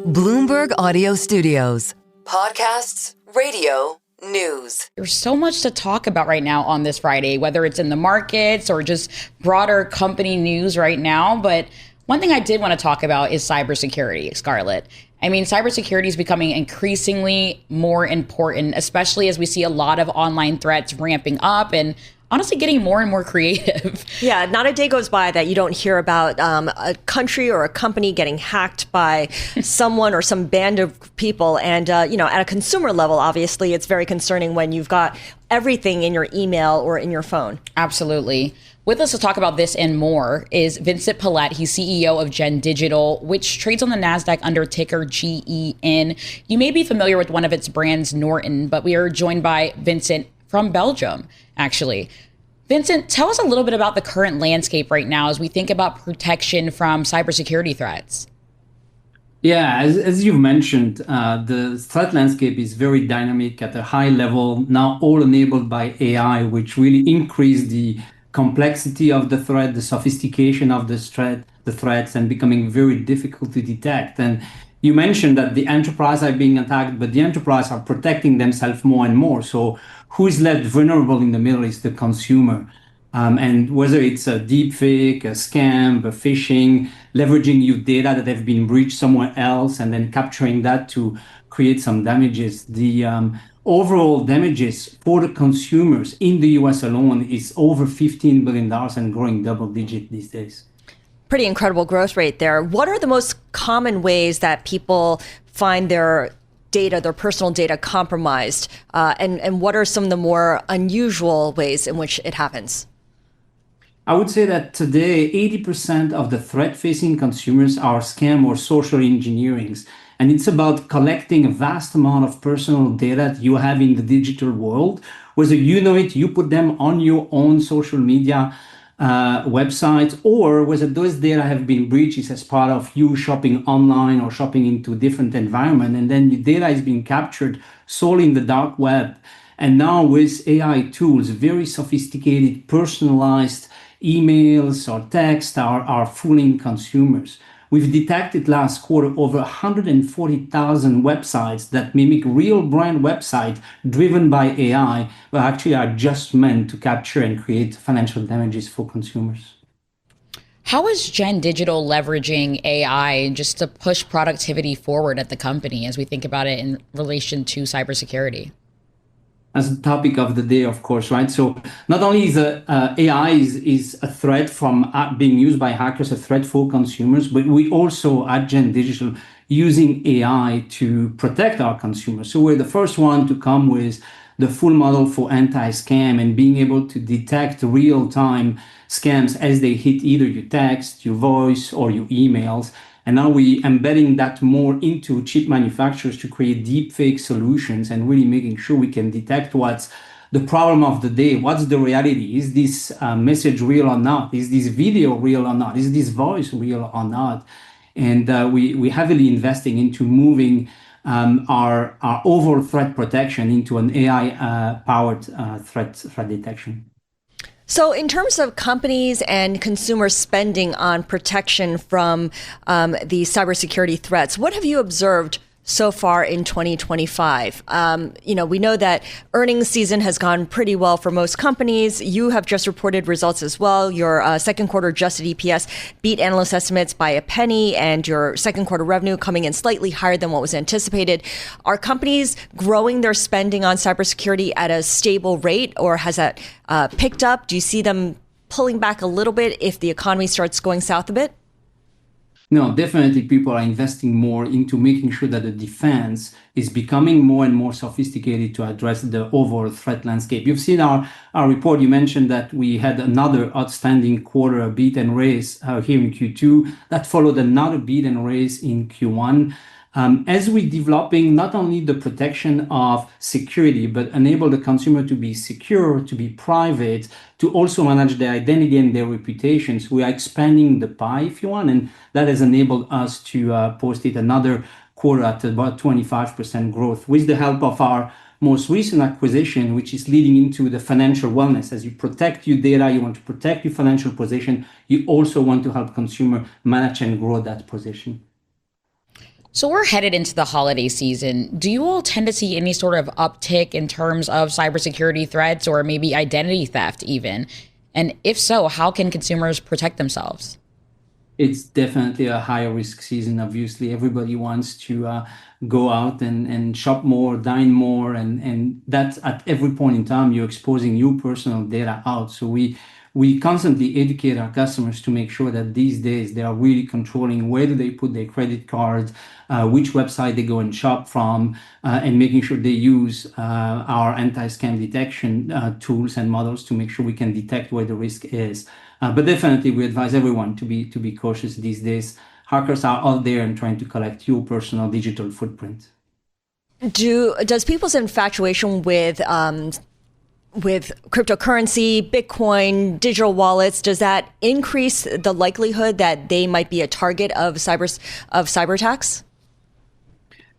Bloomberg Audio Studios. Podcasts, radio, news. There's so much to talk about right now on this Friday, whether it's in the markets or just broader company news right now. But one thing I did want to talk about is cybersecurity, Scarlet. I mean, cybersecurity is becoming increasingly more important, especially as we see a lot of online threats ramping up and honestly getting more and more creative. Yeah, not a day goes by that you don't hear about a country or a company getting hacked by someone or some band of people. And, at a consumer level, obviously, it's very concerning when you've got everything in your email or in your phone. Absolutely. With us to talk about this and more is Vincent Pilette. He's CEO of Digital, which trades on the NASDAQ under ticker GEN. You may be familiar with one of its brands, Norton, but we are joined by Vincent from Belgium, actually. Vincent, tell us a little bit about the current landscape right now as we think about protection from cybersecurity threats. Yeah, as you've mentioned, the threat landscape is very dynamic at a high level, now all enabled by AI, which really increased the complexity of the threat, the sophistication of the threats, and becoming very difficult to detect. And you mentioned that the enterprise are being attacked, but the enterprise are protecting themselves more and more. So who is left vulnerable in the middle is the consumer. And whether it's a deep fake, a scam, a phishing, leveraging your data that have been breached somewhere else, and then capturing that to create some damages. The overall damages for the consumers in the US alone is over $15 billion and growing double digit these days. Pretty incredible growth rate there. What are the most common ways that people find their data, their personal data compromised? And what are some of the more unusual ways in which it happens? I would say that today, 80% of the threat-facing consumers are scam or social engineerings. And it's about collecting a vast amount of personal data that you have in the digital world. Whether you know it, you put them on your own social media websites, or whether those data have been breached as part of you shopping online or shopping into a different environment. And then your data is being captured solely in the dark web. And now with AI tools, very sophisticated, personalized emails or text are fooling consumers. We've detected last quarter over 140,000 websites that mimic real brand websites driven by AI, but actually are just meant to capture and create financial damages for consumers. How is Digital leveraging AI just to push productivity forward at the company as we think about it in relation to cybersecurity? As the topic of the day, of course, right? So not only is AI is a threat from being used by hackers, a threat for consumers, but we also at Digital using AI to protect our consumers. So we're the first one to come with the full model for anti-scam and being able to detect real-time scams as they hit either your text, your voice, or your emails. And now we're embedding that more into chip manufacturers to create deep fake solutions and really making sure we can detect what's the problem of the day. What's the reality? Is this message real or not? Is this video real or not? Is this voice real or not? And we're heavily investing into moving our overall threat protection into an AI-powered threat detection. So in terms of companies and consumer spending on protection from the cybersecurity threats, what have you observed so far in 2025? We know that earnings season has gone pretty well for most companies. You have just reported results as well. Your second quarter adjusted EPS beat analyst estimates by a penny, and your second quarter revenue coming in slightly higher than what was anticipated. Are companies growing their spending on cybersecurity at a stable rate, or has that picked up? Do you see them pulling back a little bit if the economy starts going south a bit? No, definitely people are investing more into making sure that the defense is becoming more and more sophisticated to address the overall threat landscape. You've seen our report. You mentioned that we had another outstanding quarter, a beat and raise here in Q2. That followed another beat and raise in Q1. As we're developing not only the protection of security, but enable the consumer to be secure, to be private, to also manage their identity and their reputations, we are expanding the pie, if you want, and that has enabled us to post it another quarter at about 25% growth with the help of our most recent acquisition, which is leading into the financial wellness. As you protect your data, you want to protect your financial position, you also want to help consumer manage and grow that position. So we're headed into the holiday season. Do you all tend to see any sort of uptick in terms of cybersecurity threats or maybe identity theft even? And if so, how can consumers protect themselves? It's definitely a higher risk season. Obviously, everybody wants to go out and shop more, dine more, and that's at every point in time you're exposing your personal data out. So we constantly educate our customers to make sure that these days they are really controlling where do they put their credit cards, which website they go and shop from, and making sure they use our anti-scam detection tools and models to make sure we can detect where the risk is. But definitely, we advise everyone to be cautious these days. Hackers are out there and trying to collect your personal digital footprint. Does people's infatuation with cryptocurrency, Bitcoin, digital wallets, does that increase the likelihood that they might be a target of cyber attacks?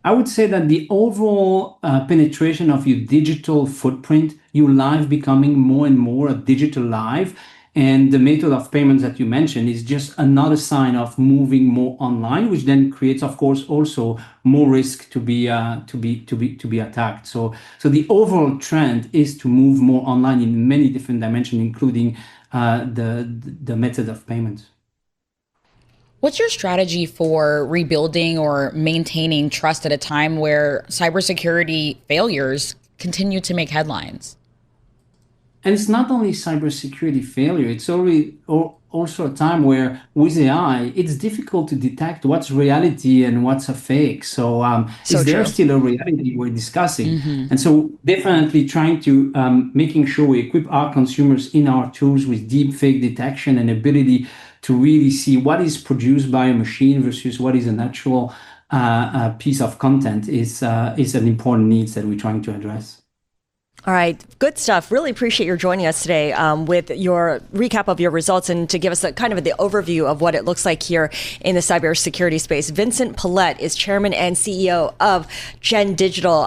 I would say that the overall penetration of your digital footprint, your life becoming more and more a digital life, and the method of payments that you mentioned is just another sign of moving more online, which then creates, of course, also more risk to be attacked. So the overall trend is to move more online in many different dimensions, including the method of payment. What's your strategy for rebuilding or maintaining trust at a time where cybersecurity failures continue to make headlines? And it's not only cybersecurity failure, it's also a time where with AI, it's difficult to detect what's reality and what's a fake. So is there still a reality we're discussing? Mm-hmm. And so definitely trying to making sure we equip our consumers in our tools with deep fake detection and ability to really see what is produced by a machine versus what is a natural piece of content is an important need that we're trying to address. All right. Good stuff. Really appreciate your joining us today with your recap of your results and to give us the overview of what it looks like here in the cybersecurity space. Vincent Pilette is chairman and CEO of Gen Digital.